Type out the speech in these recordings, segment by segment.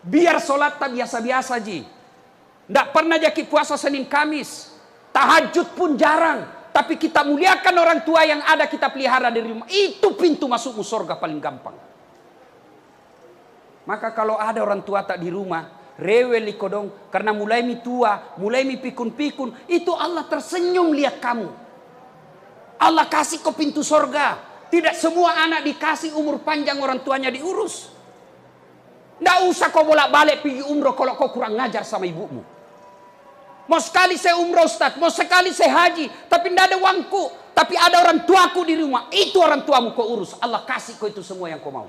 Biar sholat tak biasa-biasa ji. Tidak pernah jaki puasa Senin Kamis. Tahajud pun jarang. Tapi kita muliakan orang tua yang ada kita pelihara di rumah. Itu pintu masukmu surga paling gampang. Maka kalau ada orang tua tak di rumah, rewel ikodong, karena mulai mi tua, mulai mi pikun-pikun, itu Allah tersenyum lihat kamu. Allah kasih kau pintu surga. Tidak semua anak dikasih umur panjang orang tuanya diurus. Tidak usah kau bolak-balik pergi umroh kalau kau kurang ngajar sama ibumu. Mau sekali saya umroh Ustaz, mau sekali saya haji, tapi tidak ada uangku. Tapi ada orang tuaku di rumah, itu orang tuamu kau urus. Allah kasih kau itu semua yang kau mau.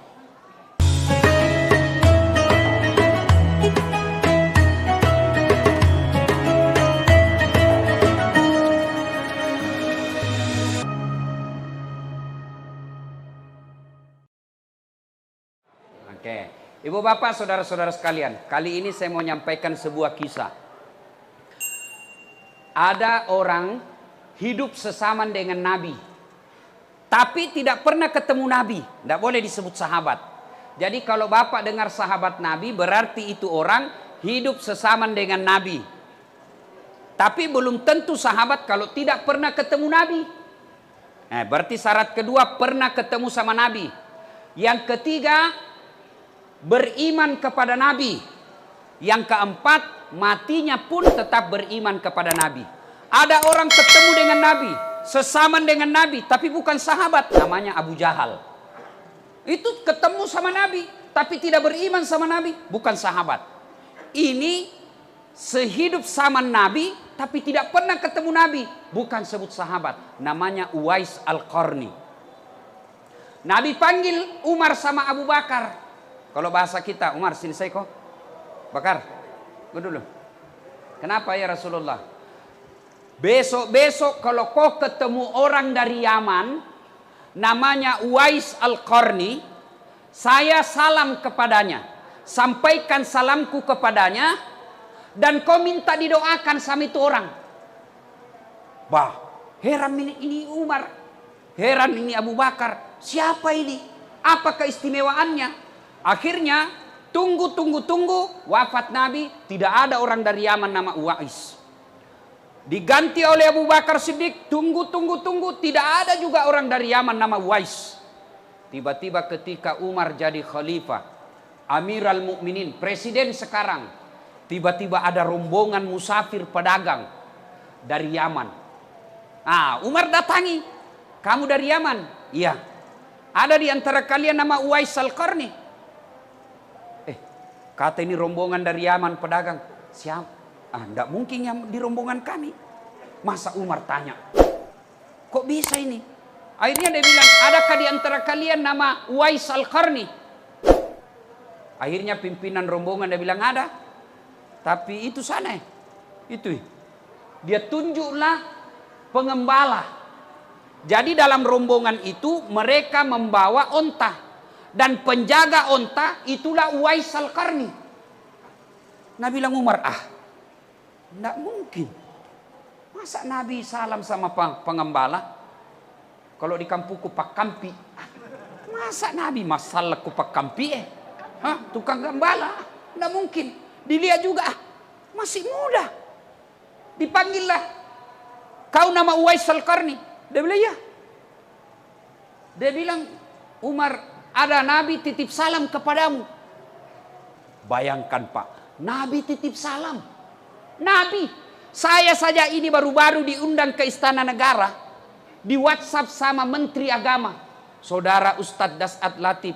Oke, Ibu Bapak, saudara-saudara sekalian, kali ini saya mau menyampaikan sebuah kisah. Ada orang hidup sesaman dengan Nabi, tapi tidak pernah ketemu Nabi. Tidak boleh disebut sahabat. Jadi kalau Bapak dengar sahabat Nabi, berarti itu orang hidup sesaman dengan Nabi. Tapi belum tentu sahabat kalau tidak pernah ketemu Nabi. Berarti syarat kedua pernah ketemu sama Nabi. Yang ketiga, beriman kepada Nabi. Yang keempat, matinya pun tetap beriman kepada Nabi. Ada orang ketemu dengan Nabi, sesaman dengan Nabi, tapi bukan sahabat, namanya Abu Jahal. Itu ketemu sama Nabi, tapi tidak beriman sama Nabi, bukan sahabat. Ini sehidup sama Nabi, tapi tidak pernah ketemu Nabi, bukan sebut sahabat, namanya Uwais Al-Qarni. Nabi panggil Umar sama Abu Bakar. Kalau bahasa kita, Umar sini saya kok. Bakar, gue dulu. Kenapa ya Rasulullah? Besok-besok kalau kau ketemu orang dari Yaman, namanya Uwais Al-Qarni, saya salam kepadanya. Sampaikan salamku kepadanya, dan kau minta didoakan sama itu orang. Bah, heran ini Umar. Heran ini Abu Bakar. Siapa ini? Apa keistimewaannya? Akhirnya tunggu, wafat Nabi, tidak ada orang dari Yaman nama Uwais. Diganti oleh Abu Bakar Siddiq, tunggu, tidak ada juga orang dari Yaman nama Uwais. Tiba-tiba ketika Umar jadi khalifah, Amirul Mukminin, presiden sekarang, tiba-tiba ada rombongan musafir pedagang dari Yaman. Umar datangi, kamu dari Yaman? Iya. Ada di antara kalian nama Uwais Al-Qarni? Kata ini rombongan dari Yaman pedagang. Siapa? Tidak mungkin yang di rombongan kami. Masa Umar tanya, kok bisa ini? Akhirnya dia bilang, adakah di antara kalian nama Uwais Al-Qarni? Akhirnya pimpinan rombongan dia bilang ada. Tapi itu sana. Itu. Dia tunjuklah pengembala. Jadi dalam rombongan itu mereka membawa onta. Dan penjaga onta itulah Uwais Al-Qarni. Nabi bilang Umar, tidak mungkin. Masa Nabi salam sama pengembala? Kalau di kampungku Pak Kampi. Masa Nabi masalah ku Pak Kampi tukang gembala? Tidak mungkin. Dilihat juga, masih muda. Dipanggillah, kau nama Uwais Al-Qarni? Dia bilang ya. Dia bilang, Umar, ada Nabi titip salam kepadamu. Bayangkan Pak, Nabi titip salam. Nabi, saya saja ini baru-baru diundang ke Istana Negara. Di WhatsApp sama Menteri Agama, Saudara Ustadz Das'ad Latif.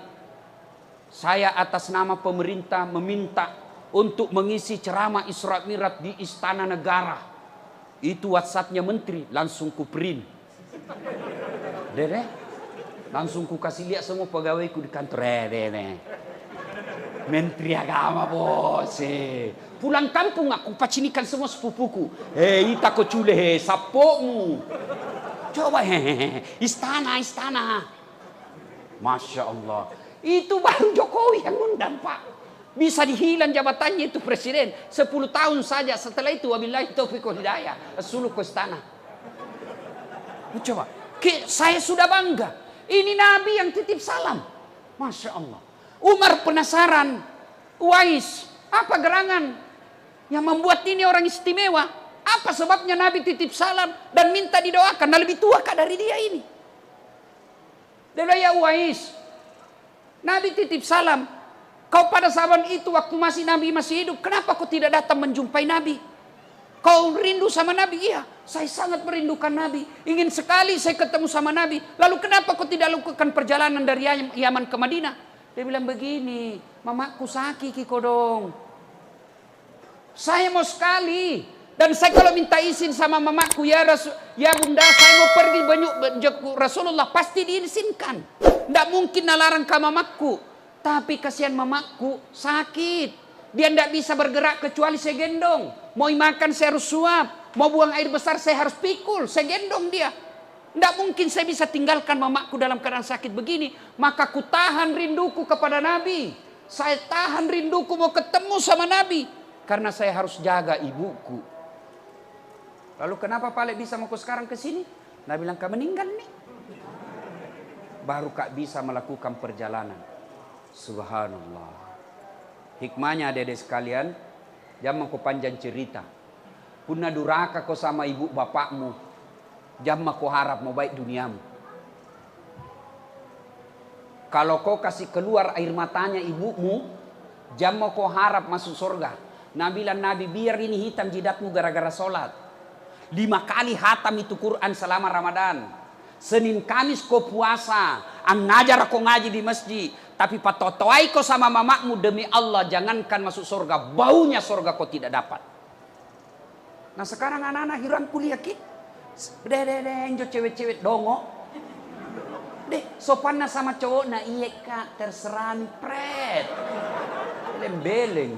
Saya atas nama pemerintah meminta untuk mengisi ceramah Isra Mi'raj di Istana Negara. Itu WhatsAppnya Menteri, langsung ku print. Dede, langsung ku kasih lihat semua pegawaiku di kantor. Menteri Agama bos. Pulang kampung aku pacinikan semua sepupuku. Ita ko cule sapomu. Coba istana. Masya Allah. Itu baru Jokowi yang undang Pak. Bisa dihilang jabatannya itu presiden. 10 tahun saja setelah itu wabillahi taufiq wal hidayah. Suluh ke istana. Coba. Saya sudah bangga. Ini Nabi yang titip salam. Masya Allah. Umar penasaran. Uwais, Apa gerangan yang membuat ini orang istimewa? Apa sebabnya Nabi titip salam dan minta didoakan? Nah, lebih tua kah dari dia ini? Dia bilang, ya Uwais, Nabi titip salam. Kau pada zaman itu waktu Nabi masih hidup, kenapa kau tidak datang menjumpai Nabi? Kau rindu sama Nabi? Iya, saya sangat merindukan Nabi. Ingin sekali saya ketemu sama Nabi. Lalu kenapa kau tidak lakukan perjalanan dari Yaman ke Madinah? Dia bilang begini, mamaku sakit kiko dong. Saya mau sekali. Dan saya kalau minta izin sama mamaku, ya bunda saya mau pergi Rasulullah, pasti diizinkan. Tidak mungkin nalarang ke mamaku. Tapi kasihan mamaku sakit. Dia tidak bisa bergerak kecuali saya gendong. Mau makan saya harus suap. Mau buang air besar saya harus pikul. Saya gendong dia. Tidak mungkin saya bisa tinggalkan mamaku dalam keadaan sakit begini. Maka ku tahan rinduku kepada Nabi. Saya tahan rinduku mau ketemu sama Nabi. Karena saya harus jaga ibuku. Lalu kenapa Pak bisa mau sekarang ke sini? Nabi bilang, kau meninggal nih. Baru kak bisa melakukan perjalanan. Subhanallah. Hikmahnya adik-adik sekalian, jangan kau panjang cerita. Punna duraka kau sama ibu bapakmu, jangan kau harap mau baik duniamu. Kalau kau kasih keluar air matanya ibumu, jangan kau harap masuk surga. Nabi bilang, Nabi biar ini hitam jidatmu gara-gara sholat. 5 kali hatam itu Quran selama Ramadan. Senin Kamis kau puasa, ngajar kau ngaji di masjid. Tapi patotoai kau sama mamakmu, demi Allah jangankan masuk surga, baunya surga kau tidak dapat. Nah sekarang anak-anak hiram kuliah ki. Deh cewek-cewek dongo. Deh sopannya sama cowok, nah iya kak terserah nih pret. Beleng-beleng.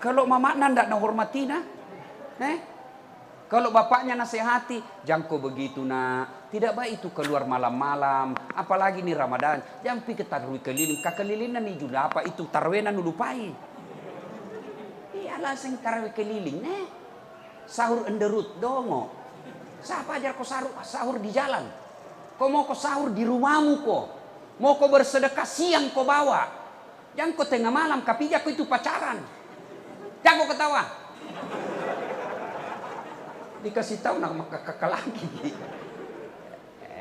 Kalau mamaknya ndak hormatina, kalau bapaknya nasihati, jangan kau begitu nak. Tidak baik itu keluar malam-malam. Apalagi nih Ramadan. Jangan pergi ke tarawih keliling. Kekelilinan nih juga apa itu tarwenan lupai. Iyalah sing tarawih keliling. Sahur enderut dongo. Siapa ajar kau sahur di jalan? Kau mau kau sahur di rumahmu kau. Mau kau bersedekah siang kau bawa. Jangan kau tengah malam kapija kau itu pacaran. Jangan kau ketawa. Dikasih tahu nak kakak lagi.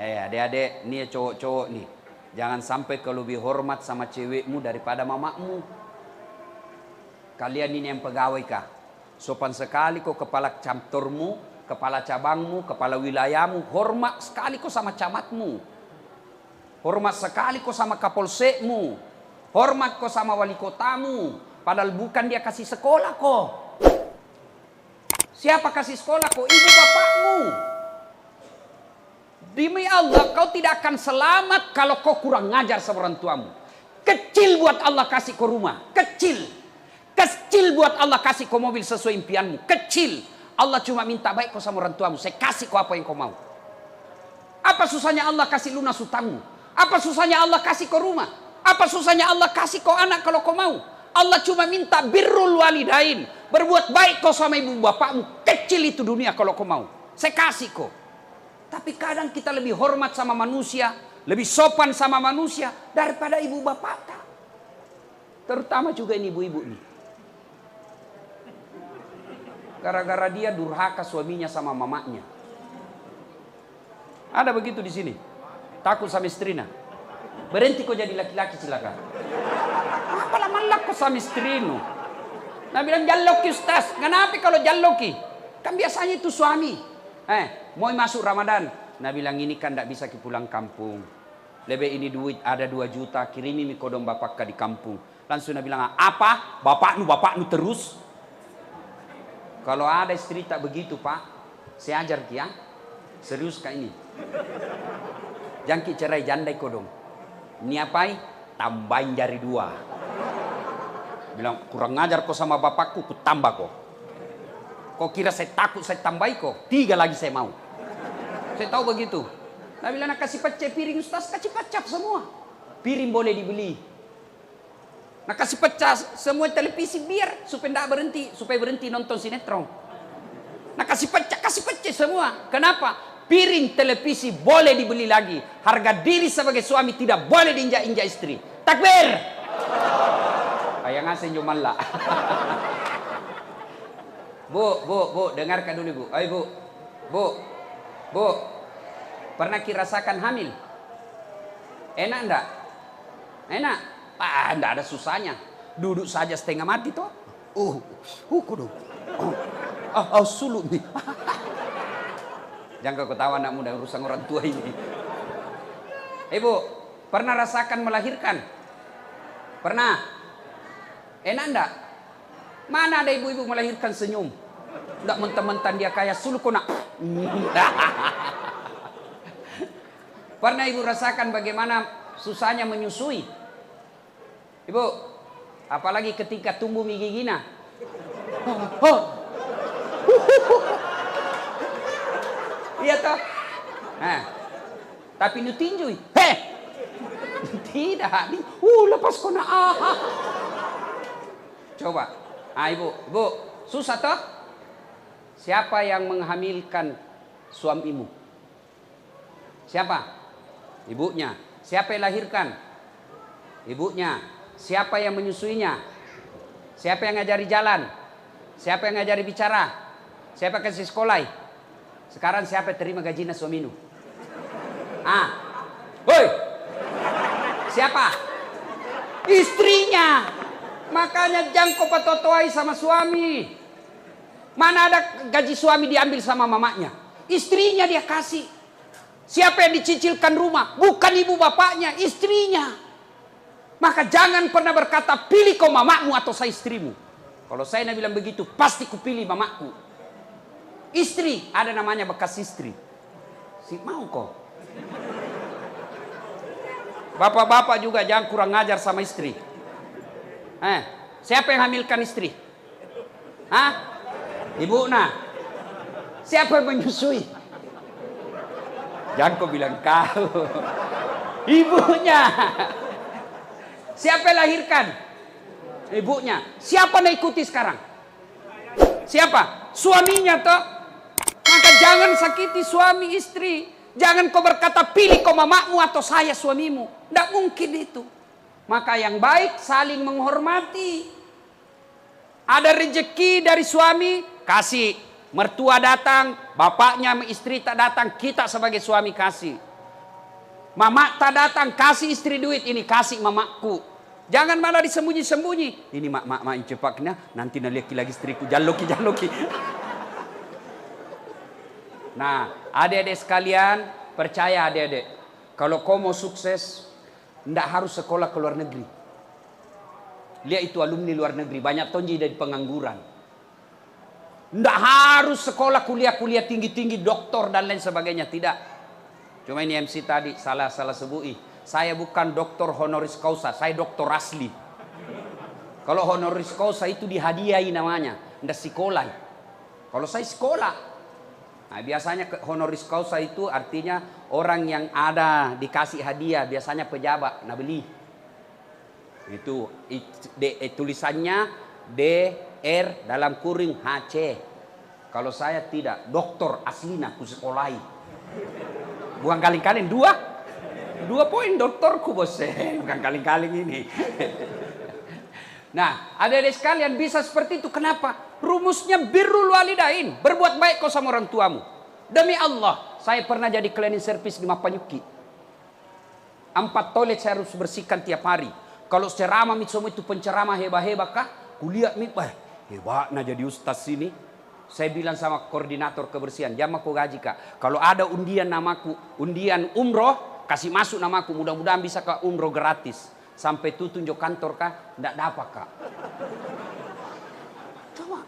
Adik-adik, nih cowok-cowok nih. Jangan sampai kau lebih hormat sama cewekmu daripada mamakmu. Kalian ini yang pegawai kah? Sopan sekali kau kepala kantormu, kepala cabangmu, kepala wilayahmu. Hormat sekali kau sama camatmu. Hormat sekali kau sama kapolsekmu. Hormat kau sama wali kotamu. Padahal bukan dia kasih sekolah kau. Siapa kasih sekolah kau? Ibu bapakmu. Demi Allah kau tidak akan selamat kalau kau kurang ngajar sama orang tuamu. Kecil buat Allah kasih kau rumah. Kecil. Kecil buat Allah kasih kau mobil sesuai impianmu. Kecil. Allah cuma minta baik kau sama orang tuamu. Saya kasih kau apa yang kau mau. Apa susahnya Allah kasih lunas hutangmu? Apa susahnya Allah kasih kau rumah? Apa susahnya Allah kasih kau anak kalau kau mau? Allah cuma minta birrul walidain. Berbuat baik kau sama ibu bapakmu. Kecil itu dunia kalau kau mau. Saya kasih kau. Tapi kadang kita lebih hormat sama manusia. Lebih sopan sama manusia. Daripada ibu bapak. Terutama juga ini ibu-ibu nih. Gara-gara dia durhaka suaminya sama mamanya. Ada begitu di sini. Takut sama istrinya. Berhenti kau jadi laki-laki silakan. Apa lama kau sama istrimu? Nah bilang jalloki ustaz. Kenapa kalau jalloki? Kan biasanya itu suami. Mau masuk Ramadan. Nah bilang ini kan tidak bisa pulang kampung. Lebih ini duit ada 2 juta. Kirimi mi kodong bapak di kampung. Langsung dia bilang apa? Bapaknu terus. Kalau ada istri tak begitu pak. Saya ajar dia. Serius kak ini. Jangan cerai jandai kodong. Ini apa? Tambahin jari 2. Bilang kurang ngajar kau sama bapakku, ku tambah kau. Kau kira saya takut saya tambahi kau? 3 lagi saya mau. Saya tahu begitu. Nah bilang nak kasih pecah piring ustaz, kasih pecah semua. Piring boleh dibeli. Nak kasih pecah semua televisi biar supaya berhenti nonton sinetron. Nak kasih pecah semua. Kenapa? Piring televisi boleh dibeli lagi. Harga diri sebagai suami tidak boleh diinjak-injak istri. Takbir. yang ngasih cuma lah. Bu, dengarkan dulu Bu. Ayo Bu. Pernah kirasakan hamil? Enak enggak? Enak? Enggak ada susahnya. Duduk saja setengah mati toh. Kudu. Sulut nih. Jangan kau ketawa anak muda urusan orang tua ini. Ibu, pernah rasakan melahirkan? Pernah? Enak enggak? Mana ada ibu-ibu melahirkan senyum? Enggak mentah-mentah dia kayak suluk nak. Pernah ibu rasakan bagaimana susahnya menyusui? Ibu, apalagi ketika tumbuh gigina. Iya toh? Nah, tapi nu tinju. Tidak. Lepas kona. Coba. Ibu, susah toh? Siapa yang menghamilkan suamimu? Siapa? Ibunya. Siapa yang lahirkan? Ibunya. Siapa yang menyusuinya? Siapa yang ngajari jalan? Siapa yang ngajari bicara? Siapa kasih sekolah? Sekarang siapa terima gajinya suamimu? Woi! Siapa? Istrinya. Makanya jangan kau patotoai sama suami. Mana ada gaji suami diambil sama mamanya? Istrinya dia kasih. Siapa yang dicicilkan rumah? Bukan ibu bapaknya, istrinya. Maka jangan pernah berkata pilih kau mamamu atau saya istrimu. Kalau saya bilang begitu pasti kupilih mamaku. Istri ada namanya bekas istri. Si mau kok. Bapak-bapak juga jangan kurang ngajar sama istri. Siapa yang hamilkan istri? Ibu nah. Siapa yang menyusui? Jangan kau bilang kau. Ibunya. Siapa yang lahirkan? Ibunya. Siapa yang ikuti sekarang? Siapa? Suaminya toh. Maka jangan sakiti suami istri. Jangan kau berkata pilih kau mamamu atau saya suamimu. Tidak mungkin itu. Maka yang baik saling menghormati. Ada rezeki dari suami, kasih. Mertua datang, bapaknya istri tak datang, kita sebagai suami kasih. Mama tak datang, kasih istri duit, ini kasih mamaku. Jangan malah disembunyi-sembunyi. Ini mak cepaknya, nanti naliaki lagi istriku, jaloki. Nah, adik-adik sekalian, percaya adik-adik. Kalau kau mau sukses, tidak harus sekolah ke luar negeri. Lihat itu alumni luar negeri, banyak tonji dari pengangguran. Tidak harus sekolah kuliah tinggi-tinggi, doktor dan lain sebagainya, tidak. Cuma ini MC tadi salah sebui. Saya bukan doktor honoris causa, saya doktor asli. Kalau honoris causa itu dihadiahi namanya, tidak sekolah. Kalau saya sekolah. Nah, biasanya honoris causa itu artinya orang yang ada dikasih hadiah, biasanya pejabat, nah beli. Itu tulisannya DR dalam kurung HC. Kalau saya tidak, doktor aslina ku sekolahi. Bukan kaling-kaling, dua poin doktorku bos. Bukan kaling-kaling ini. Nah, adik-adik sekalian bisa seperti itu. Kenapa? Rumusnya birrul walidain. Berbuat baik kau sama orang tuamu. Demi Allah, saya pernah jadi cleaning service di Mapanyuki. 4 toilet saya harus bersihkan tiap hari. Kalau ceramah semua itu penceramah hebat-hebat kah? Kuliah hebatnya jadi ustaz sini. Saya bilang sama koordinator kebersihan, jangan aku gaji kak. Kalau ada undian namaku, undian umroh, kasih masuk namaku. Mudah-mudahan bisa ke umroh gratis. Sampai itu tunjuk kantor kak, tidak dapat kak. Coba.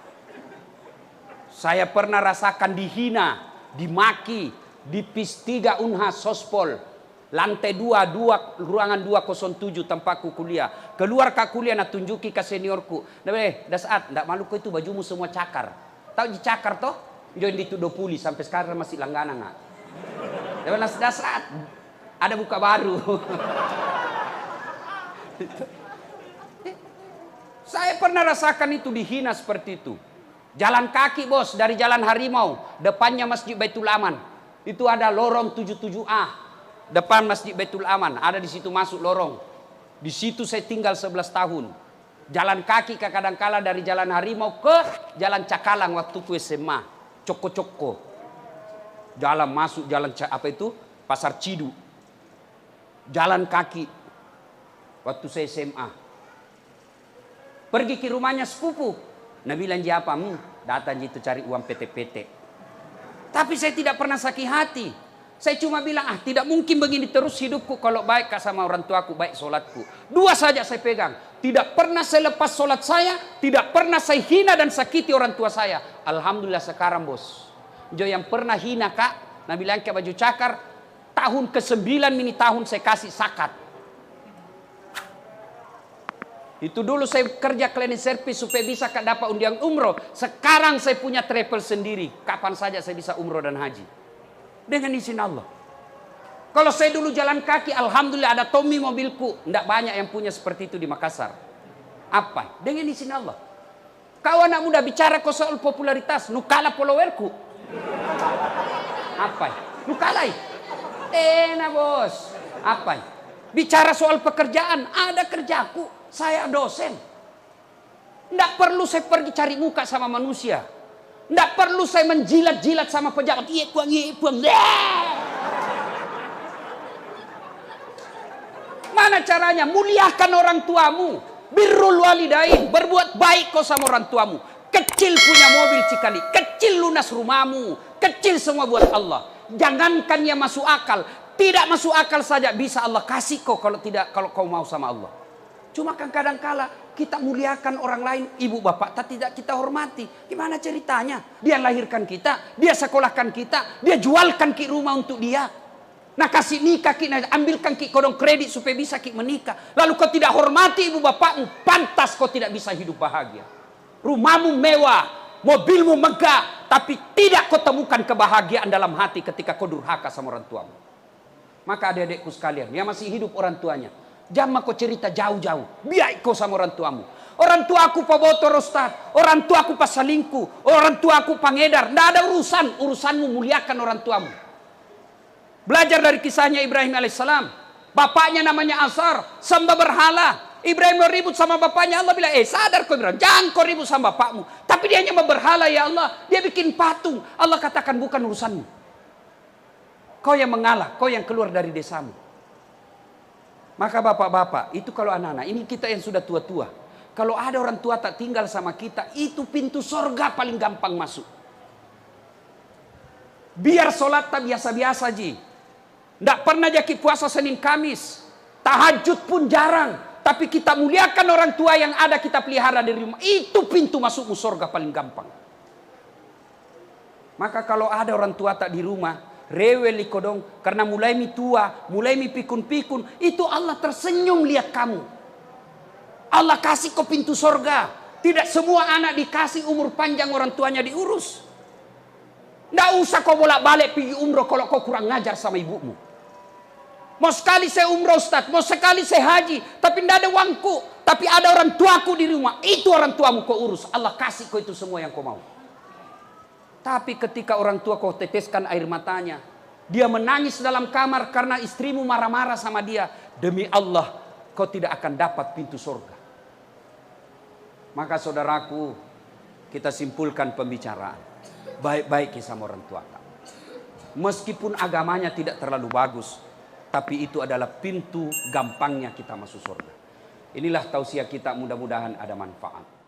Saya pernah rasakan dihina, dimaki, di PIS 3 Unhas Sospol. Lantai 2, ruangan 207 tempatku kuliah. Keluar ke kuliah nak tunjuki ke seniorku. Dasat, ndak malu kau itu bajumu semua cakar. Tahu cakar toh? Join di 20 sampai sekarang masih langganan nggak? Dasat, ada buka baru. Saya pernah rasakan itu dihina seperti itu. Jalan kaki bos dari Jalan Harimau, depannya Masjid Baitul Aman. Itu ada lorong 77A. Depan Masjid Baitul Aman, ada di situ masuk lorong. Di situ saya tinggal 11 tahun. Jalan kaki kadang-kala dari Jalan Harimau ke Jalan Cakalang waktu ku SMA. Coko-coko. Jalan masuk jalan apa itu? Pasar Cidu. Jalan kaki. Waktu saya SMA. Pergi ke rumahnya sepupu. Nah bilang dia apa? Datang itu cari uang PT-PT. Tapi saya tidak pernah sakit hati. Saya cuma bilang, tidak mungkin begini terus hidupku kalau baik sama orang tuaku, baik solatku. Dua saja saya pegang. Tidak pernah saya lepas solat saya, tidak pernah saya hina dan sakiti orang tua saya. Alhamdulillah sekarang bos. Jo yang pernah hina kak, nah bilang ke baju cakar, tahun ke-9 ini tahun saya kasih sakat. Itu dulu saya kerja cleaning service supaya bisa kak dapat undian umroh. Sekarang saya punya travel sendiri. Kapan saja saya bisa umroh dan haji. Dengan izin Allah. Kalau saya dulu jalan kaki, alhamdulillah ada Tommy mobilku. Tidak banyak yang punya seperti itu di Makassar. Apa? Dengan izin Allah. Kau anak muda bicara kau soal popularitas, nukala followerku. Apa? Nukalai. Enak bos. Apa? Bicara soal pekerjaan, ada kerjaku. Saya dosen. Tidak perlu saya pergi cari muka sama manusia. Tidak perlu saya menjilat-jilat sama pejabat. Iya puang. Mana caranya? Muliakan orang tuamu. Birrul walidain. Berbuat baik kau sama orang tuamu. Kecil punya mobil sekali. Kecil lunas rumahmu. Kecil semua buat Allah. Jangankan yang masuk akal. Tidak masuk akal saja bisa Allah kasih kau kalau kau mau sama Allah. Cuma kan kadang-kala kita muliakan orang lain, ibu bapak tidak kita hormati. Gimana ceritanya? Dia lahirkan kita, dia sekolahkan kita, dia jualkan ki rumah untuk dia. Nah kasih nikah ki, ambilkan ki kodong kredit supaya bisa ki menikah. Lalu kau tidak hormati ibu bapakmu, pantas kau tidak bisa hidup bahagia. Rumahmu mewah, mobilmu megah, tapi tidak kau temukan kebahagiaan dalam hati ketika kau durhaka sama orang tuamu. Maka adik-adikku sekalian, yang masih hidup orang tuanya, jangan kau cerita jauh-jauh. Biar kau sama orang tuamu. Orang tuaku pebotor Ustaz. Orang tuaku pasalingku. Orang tuaku pangedar. Tidak ada urusan. Urusanmu muliakan orang tuamu. Belajar dari kisahnya Ibrahim alaihissalam. Bapaknya namanya Azar. Sembah berhala. Ibrahim mau ribut sama bapaknya. Allah bilang, sadar kau Ibrahim. Jangan kau ribut sama bapakmu. Tapi dia hanya berhala ya Allah. Dia bikin patung. Allah katakan bukan urusanmu. Kau yang mengalah. Kau yang keluar dari desamu. Maka bapak-bapak, itu kalau anak-anak, ini kita yang sudah tua-tua. Kalau ada orang tua tak tinggal sama kita, itu pintu sorga paling gampang masuk. Biar sholat tak biasa-biasa ji. Tidak pernah jadi puasa Senin Kamis. Tahajud pun jarang. Tapi kita muliakan orang tua yang ada kita pelihara di rumah. Itu pintu masukmu sorga paling gampang. Maka kalau ada orang tua tak di rumah, rewel kodong karena mulai mi tua, mulai mi pikun-pikun, itu Allah tersenyum lihat kamu. Allah kasih kau pintu sorga. Tidak semua anak dikasih umur panjang orang tuanya diurus. Tidak usah kau bolak-balik pergi umroh kalau kau kurang ngajar sama ibumu. Mau sekali saya umroh Ustaz, mau sekali saya haji, tapi tidak ada uangku, tapi ada orang tuaku di rumah. Itu orang tuamu kau urus. Allah kasih kau itu semua yang kau mau. Tapi ketika orang tua kau teteskan air matanya, dia menangis dalam kamar karena istrimu marah-marah sama dia, demi Allah kau tidak akan dapat pintu surga. Maka saudaraku, kita simpulkan pembicaraan. Baik-baik sama orang tua. Meskipun agamanya tidak terlalu bagus, tapi itu adalah pintu gampangnya kita masuk surga. Inilah tausiah kita, mudah-mudahan ada manfaat.